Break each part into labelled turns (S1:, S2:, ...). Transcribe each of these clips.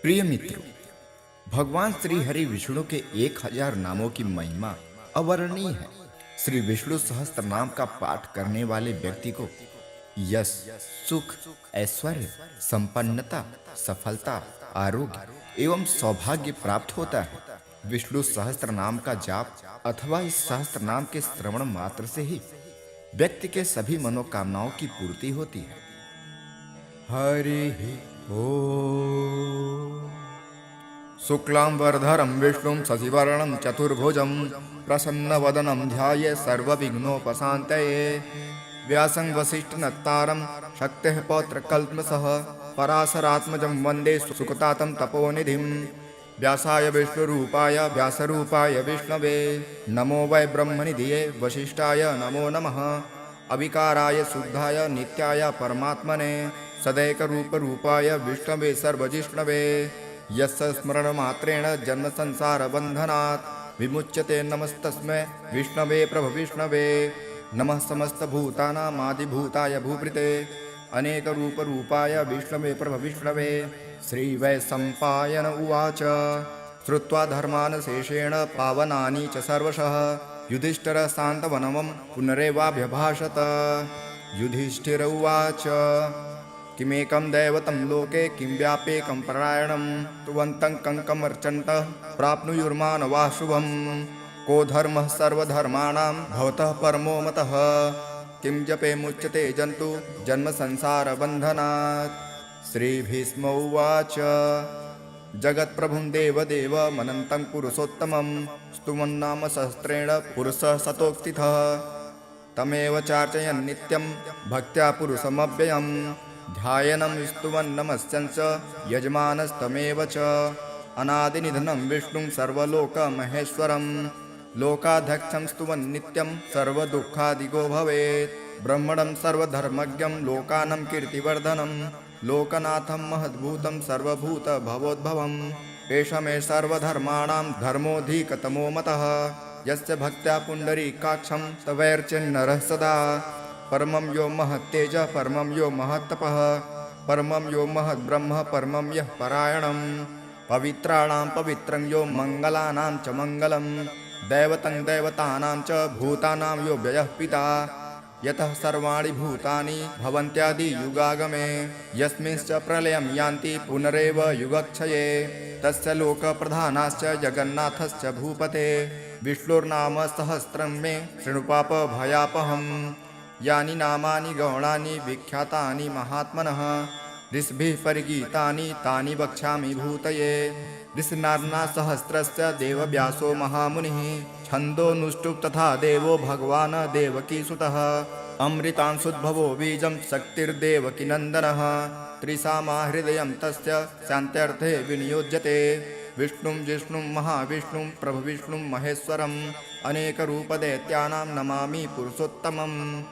S1: प्रिय मित्रों, भगवान श्री हरि विष्णु के 1000 नामों की महिमा अवर्णनीय है। श्री विष्णु सहस्त्र नाम का पाठ करने वाले व्यक्ति को यश, सुख, ऐश्वर्य, संपन्नता, सफलता, आरोग्य एवं सौभाग्य प्राप्त होता है। विष्णु सहस्त्र नाम का जाप अथवा इस सहस्त्र नाम के श्रवण मात्र से ही व्यक्ति के सभी मनोकामनाओं की पूर्ति होती है। हरि ओम। शुक्लांबरधरं विष्णुं शशिवर्णं चतुर्भुजं प्रसन्नवदनं ध्याये सर्वविघ्नोपशान्तये। व्यासं वसिष्ठनत्तारं शक्तेः पौत्रकल्मषः पराशरात्मजं वन्दे सुकतातं तपोनिधिं। व्यासाय विष्णुरूपाय व्यासरूपाय विष्णवे नमो वै ब्रह्मनिधिये वसिष्ठाय नमो नमः। अविकाराय शुद्धाय नित्याय परमात्मने सदैकरूपरूपाय विष्णवे सर्वजिष्णवे यस्य स्मरणमात्रेण जन्मसंसारबन्धनात् विमुच्यते। नमस्तस्मै विष्णवे प्रभविष्णवे। नमः समस्तभूतानामादिभूताय भूभृते अनेकरूपरूपाय विष्णवे प्रभविष्णवे। श्रीवैशम्पायन उवाच श्रुत्वा धर्मान् शेषेण पावनानि च सर्वशः युधिष्ठिरः शान्तवनं पुनरेवाभ्यभाषत। युधिष्ठिर उवाच किमेकं दैवतं लोके किं व्यापेकं परायणं तुवन्तं कङ्कमर्चन्तः प्राप्नुयुर्मानवाः शुभं। को धर्मः सर्वधर्माणां भवतः परमो मतः किं जपेमुच्यते जन्तु जन्मसंसारबन्धनात्। श्रीभीष्म उवाच जगत्प्रभुं देवदेवमनन्तं पुरुषोत्तमं स्तुवन्नाम सहस्रेण पुरुषः सतोत्थितः तमेव चार्चयन् नित्यं भक्त्या पुरुषमव्ययम्। ध्यायनं स्तुवन्नमस्यंस यजमानस्तमेव च अनादिनिधनं विष्णुं सर्वलोकमहेश्वरं लोकाध्यक्षं स्तुवन् नित्यं सर्वदुःखादिगो भवेत्। ब्रह्मणं सर्वधर्मज्ञं लोकानं कीर्तिवर्धनं लोकनाथं महद्भूतं सर्वभूतभवोद्भवम्। एष मे सर्वधर्माणां धर्मोऽधिकतमो मतः यस्य भक्त्या पुण्डरीकाक्षं तवैर्चिन्नरः सदा। परमं यो महत्तेज परमं यो महत्तपः परमं यो महद्ब्रह्म परमं यः परायणं। पवित्राणां पवित्रं यो मङ्गलानां च मङ्गलं दैवतं दैवतानां च भूतानां यो व्ययः पिता। यतः सर्वाणि भूतानि भवन्त्यादियुगागमे यस्मिंश्च प्रलयं यान्ति पुनरेव युगक्षये तस्य लोकप्रधानाश्च जगन्नाथश्च भूपते। विष्णुर्नाम सहस्रं मे शृणुपापभयापहम्। यानि नामानि गौणानि विख्यातानि महात्मनः ऋषिभिः परिगीतानि तानि वक्ष्यामि भूतये। ऋषिनाम्ना सहस्रस्य देवव्यासो महामुनिः छन्दोनुष्टुप् तथा देवो भगवान् देवकीसुतः। अमृतांशुद्भवो बीजं शक्तिर्देवकीनन्दनः त्रिसामा हृदयं तस्य शान्त्यर्थे विनियोज्यते। विष्णुं जिष्णुं महाविष्णुं प्रभविष्णुं महेश्वरम् अनेकरूपदैत्यानां नमामि पुरुषोत्तमम्।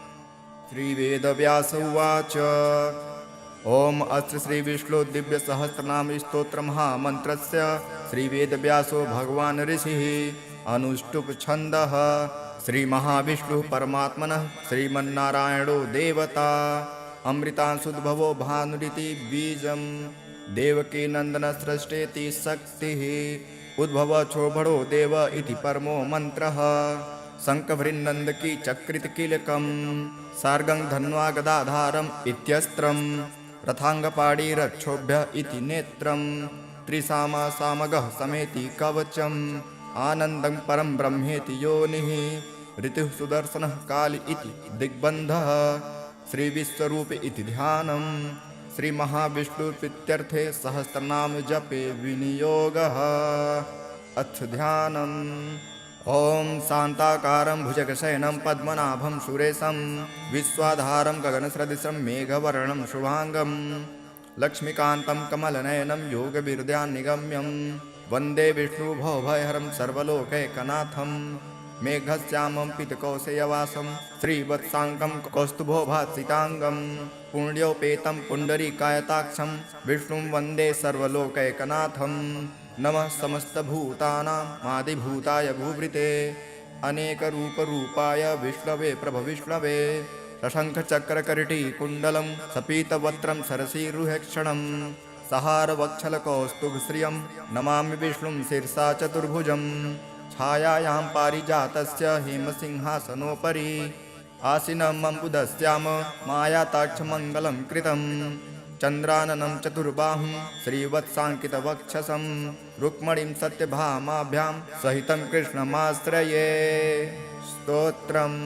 S1: श्रीवेदव्यास उवाच ओम अस्य श्रीविष्णु दिव्यसहस्रनाम स्तोत्रमहामन्त्रस्य श्रीवेदव्यासो भगवान् ऋषिः अनुष्टुप् छन्दः। श्रीमहाविष्णुः परमात्मनः श्रीमन्नारायणो देवता अमृतांशुद्भवो भानुरिति बीजं देवकीनन्दनसृष्टेति शक्तिः उद्भवक्षोभणो देव इति परमो मन्त्रः। शङ्खभृन्नन्दकी चक्रितकीलकं सार्गं धन्वा गदाधारम् इत्यस्त्रं रथाङ्गपाणिरक्षोभ्य इति नेत्रं त्रिसामा सामगः समेति कवचम् आनन्दं परं ब्रह्मेति योनिः ऋतुः सुदर्शनः काल इति दिग्बन्धः श्रीविश्वरूप इति ध्यानं। श्रीमहाविष्णुप्रीत्यर्थे सहस्रनाम जपे विनियोगः। अथ ध्यानम्। ओम शान्ताकारं भुजगशयनं पद्मनाभं सुरेशं विश्वाधारं गगनसदृशं मेघवर्णं शुभांगं लक्ष्मीकान्तं कमलनयनं योगविद्यानिगम्यं वन्दे विष्णुभवभयहरं सर्वलोकैकनाथं। मेघश्यामं पीतकौशेयवासं श्रीवत्साङ्गं कौस्तुभोभासिताङ्गं पुण्योपेतं पुण्डरीकायताक्षं विष्णुं वन्दे सर्वलोकैकनाथं। नमः समस्तभूतानामादिभूताय भूभृते अनेकरूपरूपाय विष्णवे प्रभविष्णवे शशङ्खचक्रकटिकुण्डलं सपीतवक्त्रं सरसीरुहेक्षणं सहारवक्षलकौस्तुभश्रियं नमामि विष्णुं शिरसा चतुर्भुजं छायायां पारिजातस्य हेमसिंहासनोपरि आसीनम् अम्बुदस्याम मायाताक्षमङ्गलं कृतं चन्द्राननं चतुर्बाहुं श्रीवत्साङ्कितवक्षसं रुक्मणीं सत्यभामाभ्यां सहितं कृष्णमाश्रये। स्तोत्रम्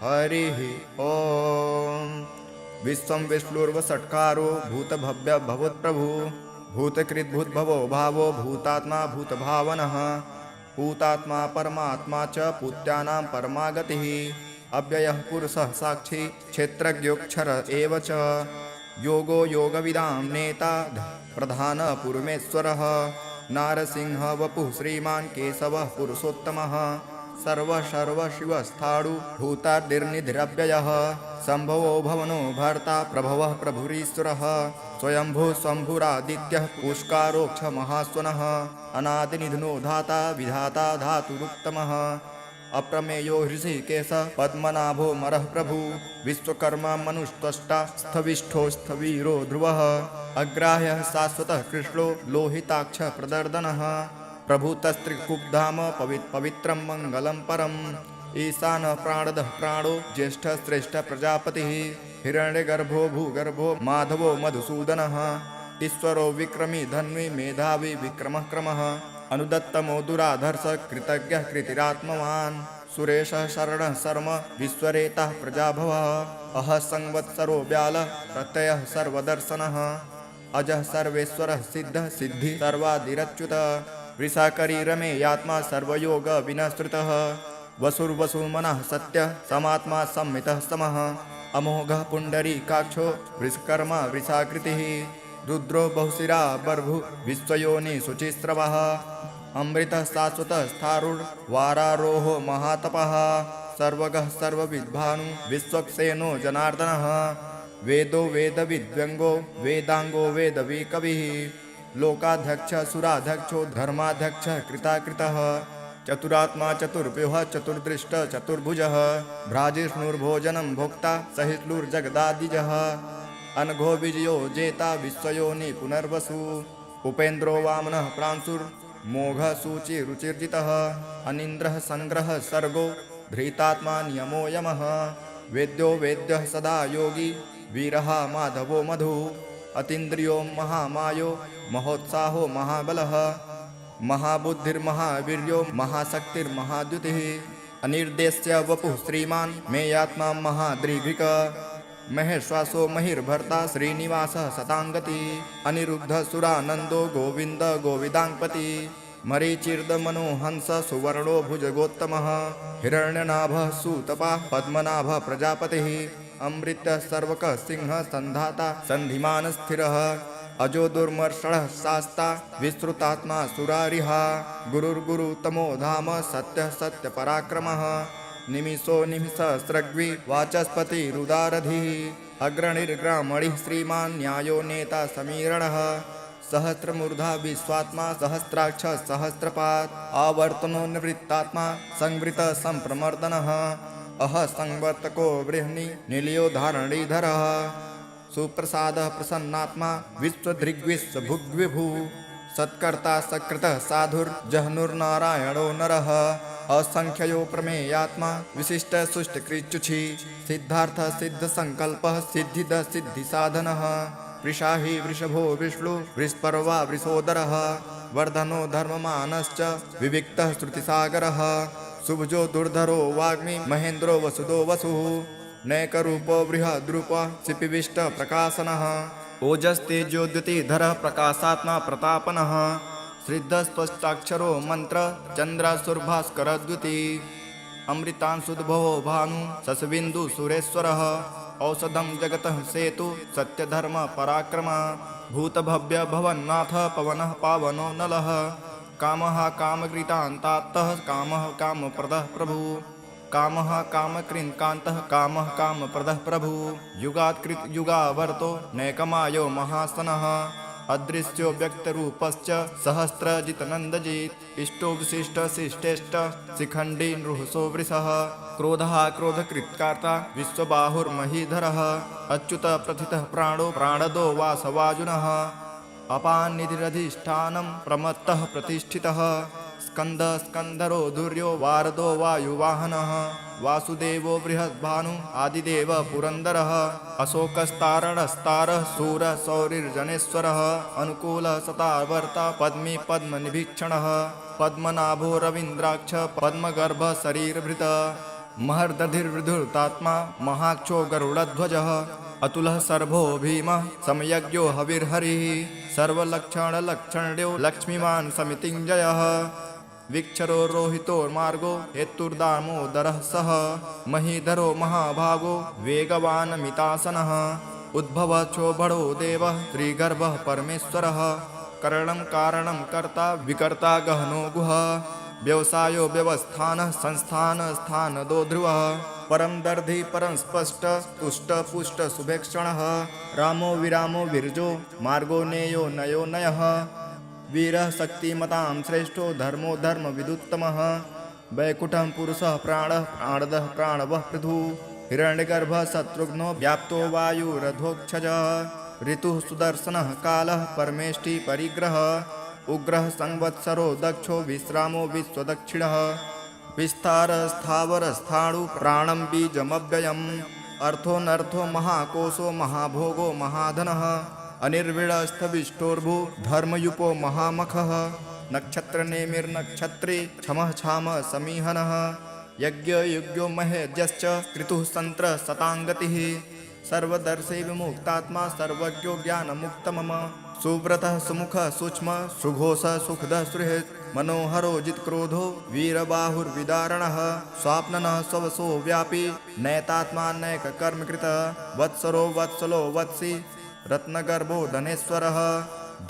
S1: हरिः ॐ। विश्वं विष्णुर्वषट्कारो भूतभव्य भवत्प्रभु भूतकृद्भूतभवो भावो भूतात्मा भूतभावनः भूतात्मा परमात्मा च पूत्यानां परमागतिः अव्ययः पुरुषः साक्षी क्षेत्रज्ञोऽक्षर एव च योगो योगविदां नेता प्रधान पुरुमेश्वरः नारसिंह वपुः श्रीमान् केशवः पुरुषोत्तमः सर्वशिवस्थाणु भूतादिर्निधिरव्ययः सम्भवो भवनो भर्ता प्रभवः प्रभुरीश्वरः स्वयंभू शम्भुरादित्यः पुष्कारोक्ष महास्वनः अनादिनिधनो धाता विधाता धातुरुत्तमः अप्रमेयो हृषिकेश पद्मनाभो मरः प्रभु विश्वकर्मा मनुस्त्वष्टा स्थविष्ठो स्थवीरो ध्रुवः अग्राह्यः शाश्वतः कृष्णो लोहिताक्ष प्रदर्दनः प्रभुतस्त्रिकुब्धाम पवित्रं मङ्गलं परम् ईशानः प्राणदः प्राणो ज्येष्ठः श्रेष्ठः प्रजापतिः हिरण्यगर्भो भूगर्भो माधवो मधुसूदनः ईश्वरो विक्रमी धन्वी मेधावी विक्रमः क्रमः अनुदत्तमो दुराधर्ष कृतज्ञः कृतिरात्मवान् सुरेशः शरणः शर्म विश्वरेतः प्रजाभवः अहः संवत्सरो व्यालः प्रत्ययः सर्वदर्शनः अजः सर्वेश्वरः सिद्धः सिद्धिः सर्वादिरच्युतः वृषाकरी रमेयात्मा सर्वयोग विनस्तृतः वसुर्वसुमनः सत्यः समात्मा संमितः समः अमोघः पुण्डरीकाक्षो वृषकर्मा वृषाकृतिः रुद्रो बहुशिरा बर्भु विश्वयोनि शुचिस्रवः अमृतः शाश्वतः स्थारुर्वारारोहो महातपः सर्वगः सर्वविद्भानु विश्वक्सेनो जनार्दनः वेदो वेदविद्व्यङ्गो वेदाङ्गो वेदविकविः लोकाध्यक्ष सुराध्यक्षो धर्माध्यक्ष कृताकृतः चतुरात्मा चतुर्व्यूह चतुर्दृष्ट चतुर्भुजः भ्राजिष्णुर्भोजनं भोक्ता सहिष्णुर्जगदादिजः अनघो विजयो जेता विश्वयोनि पुनर्वसु उपेन्द्रो वामनः प्रांशुर्मोघः शुचिरुचिर्जितः अनीन्द्रः संग्रहः सर्गो धृतात्मा नियमो यमः वेद्यो वेद्यः सदा योगी वीरः माधवो मधु अतीन्द्रियो महामायो महोत्साहो महाबलः महाबुद्धिर्महावीर्यो महाशक्तिर्महाद्युतिः अनिर्देश्य वपुः श्रीमान् मेयात्मा महादृग्भिक महेश्वासो महिर्भर्ता श्रीनिवासः शताङ्गति अनिरुद्धः सुरानन्दो गोविन्द गोविदाङ्पति मरीचिर्दमनोहंस सुवर्णो भुजगोत्तमः हिरण्यनाभः सुतपः पद्मनाभः प्रजापतिः अमृतः सर्वकः सिंहः सन्धाता सन्धिमान् स्थिरः अजो दुर्मर्षणः शास्ता विश्रुतात्मा सुरारिः गुरुर्गुरुतमो धाम सत्यः सत्यपराक्रमः निमिषो निमिषस्रग्वी वाचस्पतिरुदारधिः अग्रणिर्ग्रामणिः श्रीमान् न्यायो नेता समीरणः सहस्रमूर्धा विश्वात्मा सहस्राक्ष सहस्रपात् आवर्तनो निवृत्तात्मा संवृत संप्रमर्दनः अह संवर्तको बृहन्नि निलयो धारणीधरः सुप्रसादः प्रसन्नात्मा विश्वदृग्विश्वभुग्विभु सत्कर्ता सकृतः साधुर्जह्नुर्नारायणो नरः असंख्यो प्रमेयात्मा विशिष्ट सुष्टकृच्युछि सिद्धार्थ सिद्ध संकल्पः सिद्धिद सिद्धिसाधनः वृषाहि वृषभो विष्णु वृषपर्वा वृषोदरः वर्धनो धर्ममानश्च विविक्तः श्रुतिसागरः शुभजो दुर्धरो वाग्मी महेन्द्रो वसुदो वसुः नैकरूपो बृहद्रूपः शिपिविष्ट प्रकाशनः ओजस्तेजोद्युतिधरः प्रकाशात्मा प्रतापनः श्रीद्धस्पष्टाक्षरो मंत्र चन्द्रासुर्भास्करद्युति अमृतांशुद्भवो भानु शशबिन्दु सुरेश्वरः औषधं जगतः सेतु सत्यधर्म पराक्रम भूतभव्य भवन्नाथ पवनः पावनो नलः कामः कामकृतान्तात्तः कामः कामप्रदः प्रभु कामः कामकृन्कान्तः कामः कामप्रदः प्रभु युगात्कृत युगावर्तो नैकमायो महासनः अदृश्यो व्यक्तरूपश्च सहस्रजितनन्दजित् इष्टो विशिष्ट शिष्टेष्ट शिखण्डी नृहसो वृषः क्रोधः क्रोधकृत्कार्ता विश्वबाहुर्महीधरः अच्युत प्रथितः प्राणो प्राणदो वासवाजुनः अपानिधिरधिष्ठानं प्रमत्तः प्रतिष्ठितः स्कंद स्कंदरो दुर्यो वारदो वायुवाहनः वासुदेवो बृहद्भानु आदिदेव पुरंदरः अशोकस्तारणस्तारः शूरः सौरिर्जनेश्वरः अनुकूलः सतावर्ता पद्मी पद्मनिभीक्षणः पद्मनाभो रवीन्द्राक्ष पद्मगर्भ शरीरभृत महर्दधिर्विधुर्तात्मा महाक्षो गरुडध्वजः अतुलः सर्वो भीमः समयज्ञो हविर्हरिः सर्वलक्षणलक्षण्यो लक्ष्मीवान् समितिञ्जयः विक्षरो रोहितोर्मार्गो हेतुर्दामोदरः सः महीधरो महाभागो वेगवान् मितासनः उद्भवक्षोभणो देवः श्रीगर्भः परमेश्वरः करणं कारणं कर्ता विकर्ता गहनो गुहा व्यवसायो व्यवस्थानः संस्थान स्थानदो ध्रुवः परम दर्धी परम स्पष्ट तुष्ट पुष्ट सुभेक्षणः रामो विरामो विरजो मार्गो नेयो नयो नयः वीरः शक्तिमतां श्रेष्ठो धर्मो धर्म विदुत्तमः वैकुंठं पुरुषः प्राणः प्राणदः प्राणवः पृथु हिरण्यगर्भः शत्रुघ्नो व्याप्तो वायुरधोक्षजः ऋतुः सुदर्शनः कालः परमेष्टि परिग्रह उग्रः संवत्सरो दक्षो विश्रामो विश्वदक्षिणः विस्तार स्थावर स्थाणु प्राणं बीजमव्ययम् अर्थोनर्थो महाकोशो महाभोगो महाधनः अनिर्विडस्थविष्टोर्भु धर्मयुपो महामखः नक्षत्रनेमिर्नक्षत्रे क्षमः क्षामः समीहनः यज्ञयुग्यो महेज्यश्च क्रतुः सन्त्र शताङ्गतिः सर्वदर्शे विमुक्तात्मा सर्वज्ञो ज्ञानमुक्तमम सुव्रतः सुमुखः सूक्ष्म सुघोषः सुखदः सुहृत् मनोहरो जित्क्रोधो वीरबाहुर्विदारणः स्वाप्ननः स्वसो व्यापी नैतात्मा नैककर्मकृत वत्सरो वत्सलो वत्सी रत्नगर्भो धनेश्वरः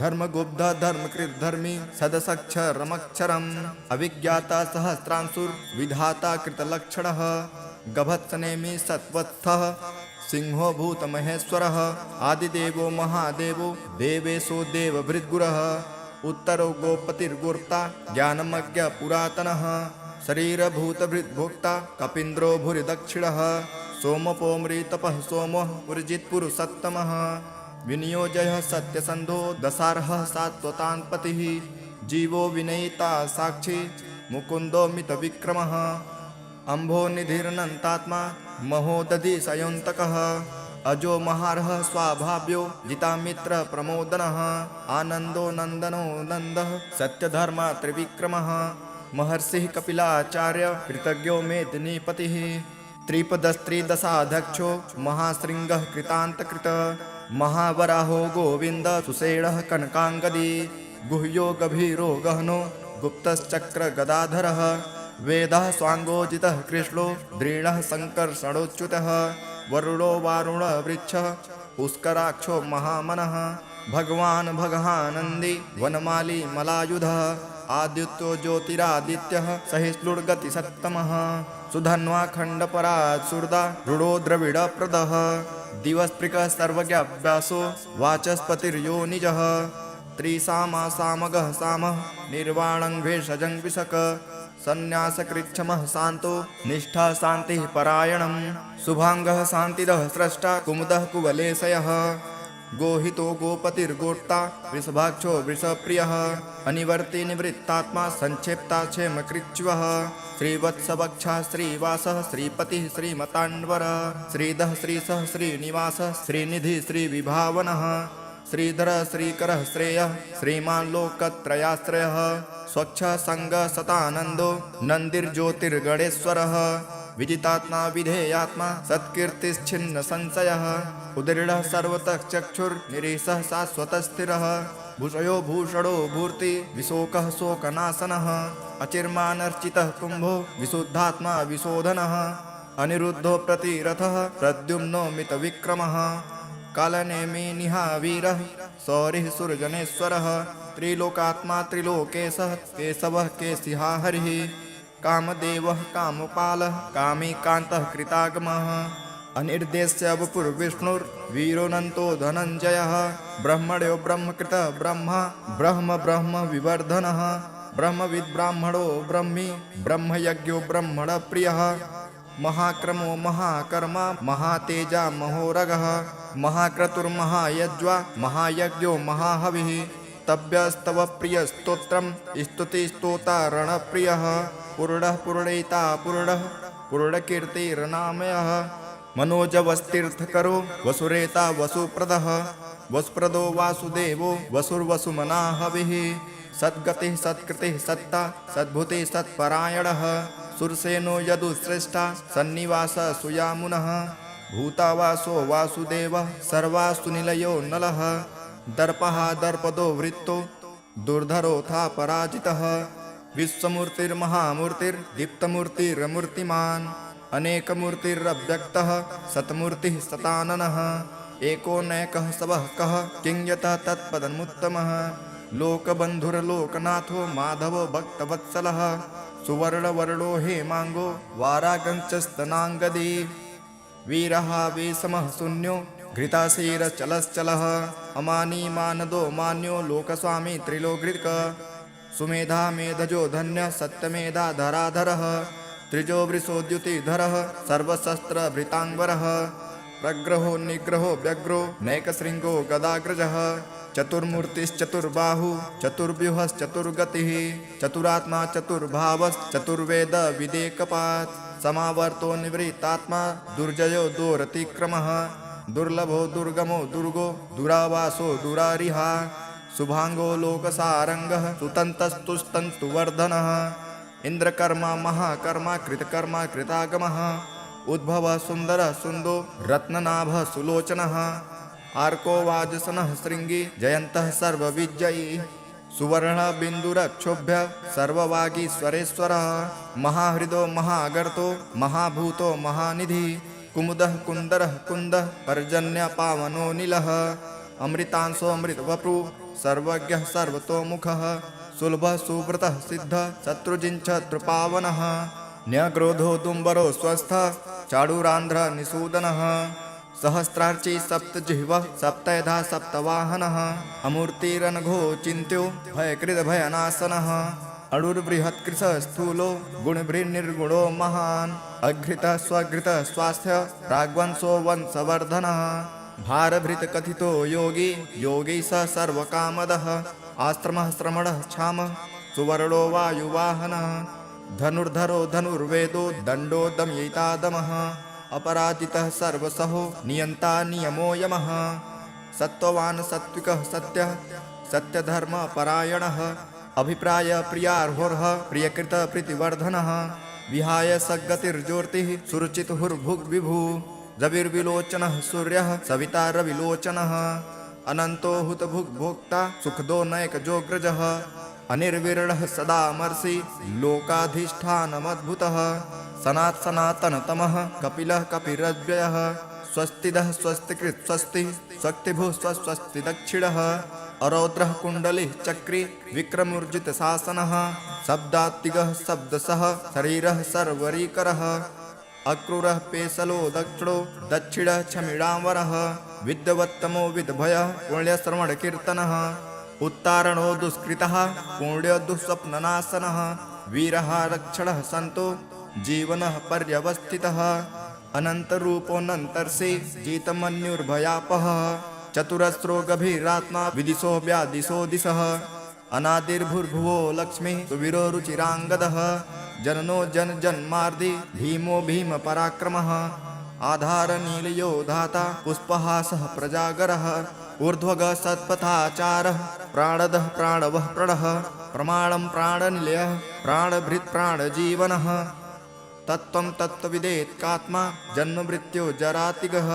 S1: धर्मगुब्ध धर्मकृत धर्मी सदसक्षरमक्षरम् अविज्ञाता सहस्रांशुर्विधाता कृतलक्षणः गभत्सनेमि सत्वत्थः सिंहो भूतमहेश्वरः आदिदेवो महादेवो देवेशो देवभृद्गुरः उत्तरो गोपतिर्गोप्ता ज्ञानमज्ञ पुरातनः शरीरभूतभृद्भोक्ता कपीन्द्रो भूरिदक्षिणः सोमपोमृतपः सोमः पुरजित्पुरुषोत्तमः विनियोजयः सत्यसन्धो दशार्हः सात्वतान्पतिः जीवो विनयिता साक्षी मुकुन्दो मितविक्रमः अम्भोनिधिरनन्तात्मा महोदधि सयोन्तकः अजो महार्ह स्वाभाव्यो जितामित्र प्रमोदनः आनन्दो नन्दनो नन्दः सत्यधर्मा त्रिविक्रमः महर्षिः कपिलाचार्य कृतज्ञो मेदिनीपतिः त्रिपदस्त्रिदशाध्यक्षो महाशृङ्गः कृतान्तकृत महावराहो गोविन्द सुषेणः कनकाङ्गदी गुह्यो गभीरो गहनो गुप्तश्चक्र गदाधरः वेदः स्वाङ्गोजितः कृष्णो दृढः संकर्षणोच्युतः वरुणो वारुण वृक्षः पुष्कराक्षो महामनः भगवान् भगहानन्दी वनमाली मलायुधः आदित्यो ज्योतिरादित्यः सहिष्णुर्गति सत्तमः सुधन्वा खण्डपरात् सुरदा रुडो द्रविडप्रदः दिवस्पृकः सर्वज्ञाभ्यासो वाचस्पतिर्योनिजः त्रिसामा सामगः सामः निर्वाणं भेषजं विशक संन्यासकृच्छमः शान्तो निष्ठा शान्तिः परायणम् शुभाङ्गः शान्तिदः स्रष्टा कुमुदः कुवलेशयः गोहितो गोपतिर्गोप्ता वृषभाक्षो वृषप्रियः अनिवर्ति निवृत्तात्मा संक्षेप्ता क्षेमकृच्छ्वः श्रीवत्सवक्षः श्रीवासः श्रीपतिः श्रीमतान्वरः श्रीधः श्रीसः श्रीनिवासः श्रीनिधिः श्रीविभावनः श्रीधरः श्रीकरः श्रेयः श्रीमान् लोकत्रयाश्रयः स्वच्छः संगः सतानन्दो नन्दिर्ज्योतिर्गणेश्वरः विजितात्मा विधेयात्मा सत्कीर्तिश्छिन्न संशयः उदृढः सर्वतः चक्षुर्निरीशः शाश्वतस्थिरः भूषयो भूषणो भूर्ति विशोकः शोकनाशनः अचिर्मानर्चितः कुम्भो विशुद्धात्मा विशोधनः अनिरुद्धो प्रतिरथः प्रद्युम्नो मितविक्रमः कालनेमि निहावीरः सौरिः सुरजनेश्वरः त्रिलोकात्मा त्रिलोकेशः केशवः केशिहा हरिः कामदेवः कामपालः कामीकान्तः कृतागमः अनिर्देश्य वपुर्विष्णुर्वीरोऽनन्तो धनञ्जयः ब्रह्मण्यो ब्रह्मकृतः ब्रह्मा ब्रह्म ब्रह्म विवर्धनः ब्रह्मविद् ब्राह्मणो ब्रह्मी ब्रह्मयज्ञो ब्रह्मणप्रियः महाक्रमो महाकर्मा महातेजा महोरगः महाक्रतुर्महायज्वा महायज्ञो महाहविः तव्यस्तव प्रिय स्तोत्रम स्तुति स्तोता रणप्रियः पूर्णः पूर्णैता पूर्णः पूर्णकीर्तिर्नामयः मनोजवस्तीर्थकरो वसुरेता वसुप्रदः वसुप्रदो वासुदेवो वसुर्वसुमना हविः सद्गतिः सत्कृतिः सत्ता सद्भूतिः सत्परायणः सुरसेनो यदुश्रेष्ठा सन्निवास सुयामुनः भूतावासो वासुदेवः सर्वासु निलयो नलः दर्पः दर्पदो वृत्तो दुर्धरोऽथा पराजितः विश्वमूर्तिर्महामूर्तिर्दीप्तमूर्तिरमूर्तिमान् अनेकमूर्तिरव्यक्तः सतमूर्तिः सताननः एको नैकः सबः कः किं यतः तत्पदमुत्तमः लोकबन्धुर्लोकनाथो माधवो भक्तवत्सलः सुवर्णवर्णो हेमाङ्गो वारागञ्चस्तनाङ्गदी वीरः वेशमः शून्यो घृताशीरचलश्चलः अमानी मानदो मान्यो लोकस्वामी त्रिलोकृक सुमेधा मेधजो धन्य सत्यमेधा धराधरः त्रिजो वृषोद्युतिधरः सर्वशस्त्रभृताङ्बरः प्रग्रहो निग्रहो व्यग्रो नैकशृङ्गो गदाग्रजः चतुर्मूर्तिश्चतुर्बाहु चतुर्व्यूहश्चतुर्गतिः चतुरात्मा चतुर्भावश्चतुर्वेद विदेकपात् समावर्तो निवृत्तात्मा दुर्जयो दोरतिक्रमः दुर्लभो दुर्गमो दुर्गो दुरावासो दुरारिहा शुभांगो लोकसारंगः सुतन्तस्तुस्तन्तुवर्धनः इंद्रकर्मा महाकर्मा कृतकर्मा कृतागमः उद्भवः सुन्दरः सुन्दो रत्ननाभः सुलोचनः आर्को वाजसनः शृङ्गी जयन्तः सर्वविजयी सुवर्णबिन्दुरक्षोभ्य सर्ववागीश्वरेश्वरः महाहृदो महागर्तो महाभूतो महानिधि कुमुदः कुन्दरः कुन्दः पर्जन्यपावनो नीलः अमृतांशो अमृतवपु सर्वज्ञः सर्वतोमुखः सुलभः सुव्रतः सिद्धः शत्रुजिञ्छत्रुपावनः न्यग्रोधो दुम्बरो स्वस्थः चाडुरान्ध्र निषूदनः सहस्रार्ची सप्तजिह्वः सप्तधा सप्तवाहनः अमूर्तिरनघो चिन्त्यो भयकृतभयनाशनः अणुर्बृहत्कृशः स्थूलो गुणभृन्निर्गुणो महान् अघृतः स्वघृतः स्वास्थ्य प्राग्वंशो वंशवर्धनः भारभृत कथितो योगी योगी स सर्वकामदः आश्रमः श्रमणः क्षामः सुवर्णो वायुवाहनः धनुर्धरो धनुर्वेदो दण्डो दमयितादमः अपराजितः सर्वसहो नियन्ता नियमो यमः सत्त्ववान् सात्विकः सत्यः सत्यधर्मपरायणः अभिप्राय प्रियार्होर्ह प्रियकृत प्रीतिवर्धनः विहाय सद्गतिर्ज्योतिः सुरुचितुर्भुग्विभु रविर्विलोचनः सूर्यः सविता रविलोचनः अनन्तो हुतभुग्भोक्ता सुखदो नैकजोग्रजः अनिर्विरणः सदामर्षि लोकाधिष्ठानमद्भुतः सनातनतमः कपिलः कपिरव्ययः स्वस्तिदः स्वस्तिकृत् स्वस्ति स्वस्तिभुः स्वस्ति दक्षिणः अरौद्रः कुण्डलिः चक्री विक्रमूर्जितशासनः शब्दात्तिगः शब्दसः शरीरः सर्वरीकरः अक्रूरः पेशलो दक्षिणो दक्षिणः क्षमिडाम्बरः विद्यवत्तमो विद्भयः पुण्यश्रवणकीर्तनः उत्तारणो दुष्कृतः पुण्यदुःस्वप्ननाशनः वीरः रक्षणः सन्तो जीवनः पर्यवस्थितः अनन्तरूपोऽनन्तर्षि जितमन्युर्भयापः चतुरस्रो गभीरात्मा विदिशो व्यादिशो दिशः अनादिर्भुर्भुवो लक्ष्मीः सुवीरो रुचिराङ्गदः जननो जन्मार्दि भीमो भीमपराक्रमः आधारनीलयो धाता पुष्पहासः प्रजागरः ऊर्ध्वगः सत्पथाचारः प्राणदः प्राणवः प्रणः प्रमाणं प्राणनिलयः प्राणभृत् प्राणजीवनः तत्त्वं तत्त्वविदेत्कात्मा जन्ममृत्यो जरातिगः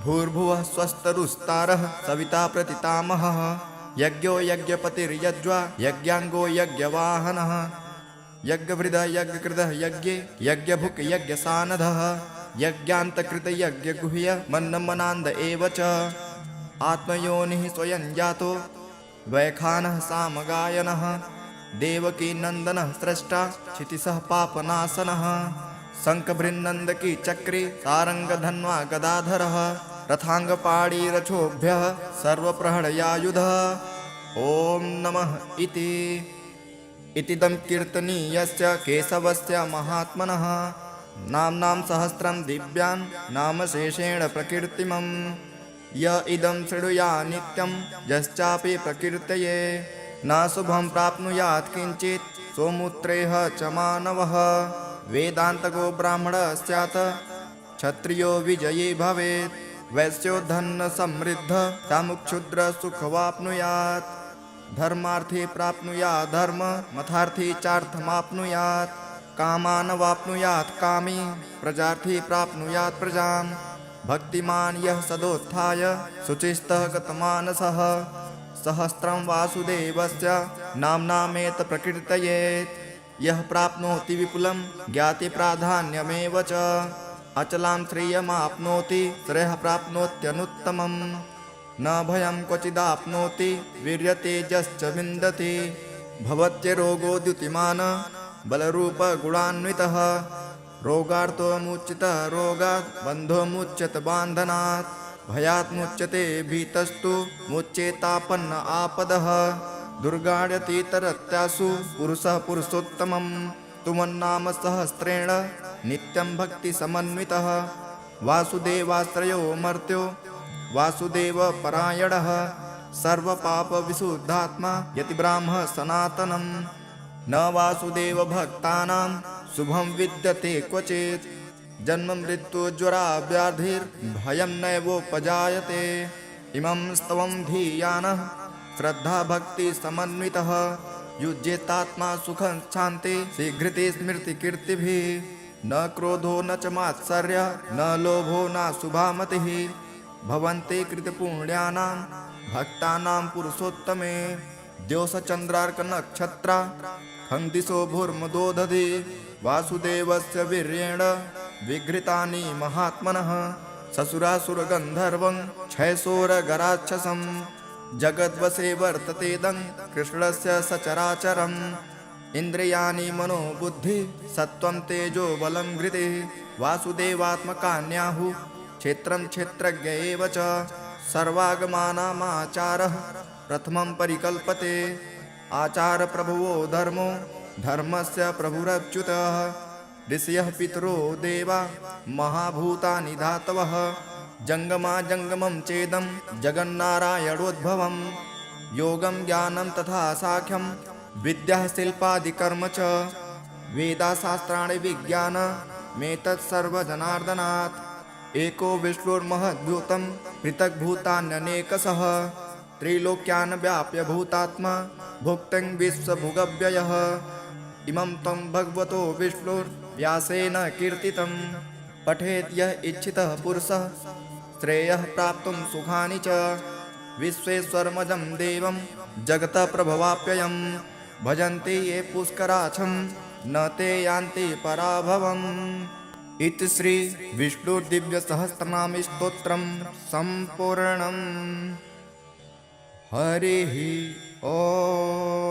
S1: भूर्भुवः स्वस्तरुस्तारः सविता प्रतितामहः यज्ञो यज्ञपतिर्यज्वा यज्ञाङ्गो यज्ञवाहनः यज्ञभृदः यज्ञकृतः यज्ञे यज्ञभुक् यज्ञसानधः यज्ञान्तकृत यज्ञगुह्य मन्नमनान्द एव च आत्मयोनिः स्वयं जातो वैखानः सामगायनः देवकीनन्दनः स्रष्टा क्षितिसः पापनाशनः शङ्खभृन्नन्दकी चक्रे सारङ्गधन्वा गदाधरः रथाङ्गपाणिरथोभ्यः सर्वप्रहणयायुधः ॐ नमः इति इतिदं कीर्तनीयस्य केशवस्य महात्मनः नाम्नां सहस्रं दिव्यान् नामशेषेण प्रकीर्तिमम् य इदं शृणुया नित्यं यश्चापि प्रकीर्तये न शुभं प्राप्नुयात् किञ्चित् सोमूत्रेह च मानवः वेदान्तको ब्राह्मणः स्यात् क्षत्रियो विजयी भवेत् वैश्यो धन समृद्ध तामुक्षुद्र सुखवाप्नुयात् धर्मार्थी प्राप्नुयात् धर्म मथार्थी चार्थमाप्नुयात् कामान वाप्नुयात् कामी प्रजार्थी प्राप्नुयात् प्रजाम् भक्तिमान् यः सदोत्थाय शुचिस्तः गतमानसः सहस्रं वासुदेवस्य नाम्नामेत प्रकीर्तयेत् यः प्राप्नोति विपुलं ज्ञाति प्राधान्यमेव च अचलां श्रियमाप्नोति श्रेयः प्राप्नोत्यनुत्तमम् न भयं क्वचिदाप्नोति वीर्यतेजश्च विन्दति भवत्यरोगो द्युतिमान् बलरूपगुणान्वितः रोगार्तो मुच्यतः रोगात् बन्धो मुच्यत बान्धनात् भयात् मुच्यते भीतस्तु मुच्येतापन्न आपदः दुर्गाण्यतीतरत्यासु पुरुषः पुरुषोत्तमम् तुमन्नाम सहस्रेण नित्यं भक्तिसमन्वितः वासुदेवाश्रयो मर्त्यो वासुदेवपरायणः सर्वपापविशुद्धात्मा यतिब्राह्मः सनातनम् न वासुदेव भक्तानां शुभं विद्यते क्वचित् जन्म मृत्यु ज्वरा व्याधिर्भयं नैवोपजायते इमं स्तवं धीयानः श्रद्धा भक्ति समन्वितः युज्येतात्मा सुखं शान्ति शीघ्रते स्मृति कीर्तिभिः न क्रोधो न च मात्सर्य न लोभो न शुभामतिः भवन्ते कृतपुण्यानां भक्तानां पुरुषोत्तमे द्योषचन्द्रार्क नक्षत्रा खंदिशो भूर्मदोदधि वासुदेवस्य वीर्येण विघ्रितानि महात्मनः ससुरासुरगन्धर्वं क्षयसोरगराक्षसं जगद्वशे वर्ततेदं कृष्णस्य सचराचरम् इन्द्रियाणि मनोबुद्धि सत्त्वं तेजो बलं घृतिः वासुदेवात्मकान्याहुः क्षेत्रं क्षेत्रज्ञ एव च सर्वागमानामाचारः प्रथमं परिकल्पते आचार प्रभुवो धर्मो धर्मस्य प्रभुरच्युतः ऋषयः पितरो देवा महाभूतानि धातवः जंगमा जंगमं चेदं जगन्नारायणोद्भवम् योगं ज्ञानं तथा साख्यं विद्या शिल्पादिकर्म च वेदाशास्त्राणि विज्ञानमेतत् सर्वजनार्दनात् एको विष्णुर्महद्भूतं पृथग्भूतान्यनेकशः त्रिलोक्यान् व्याप्य भूतात्मा भुक्तं विश्वभुगव्ययः इमं तं भगवतो विष्णुर्व्यासेन कीर्तितं पठेत् यः इच्छितः पुरुषः श्रेयः प्राप्तुं सुखानि च विश्वेश्वरमजं देवं जगतः प्रभवाप्ययं भजन्ति ये पुष्कराक्षं न ते यान्ति पराभवम् इति श्री विष्णुर्दिव्यसहस्रनाम स्तोत्रं सम्पूर्णम् हरिः ओम्।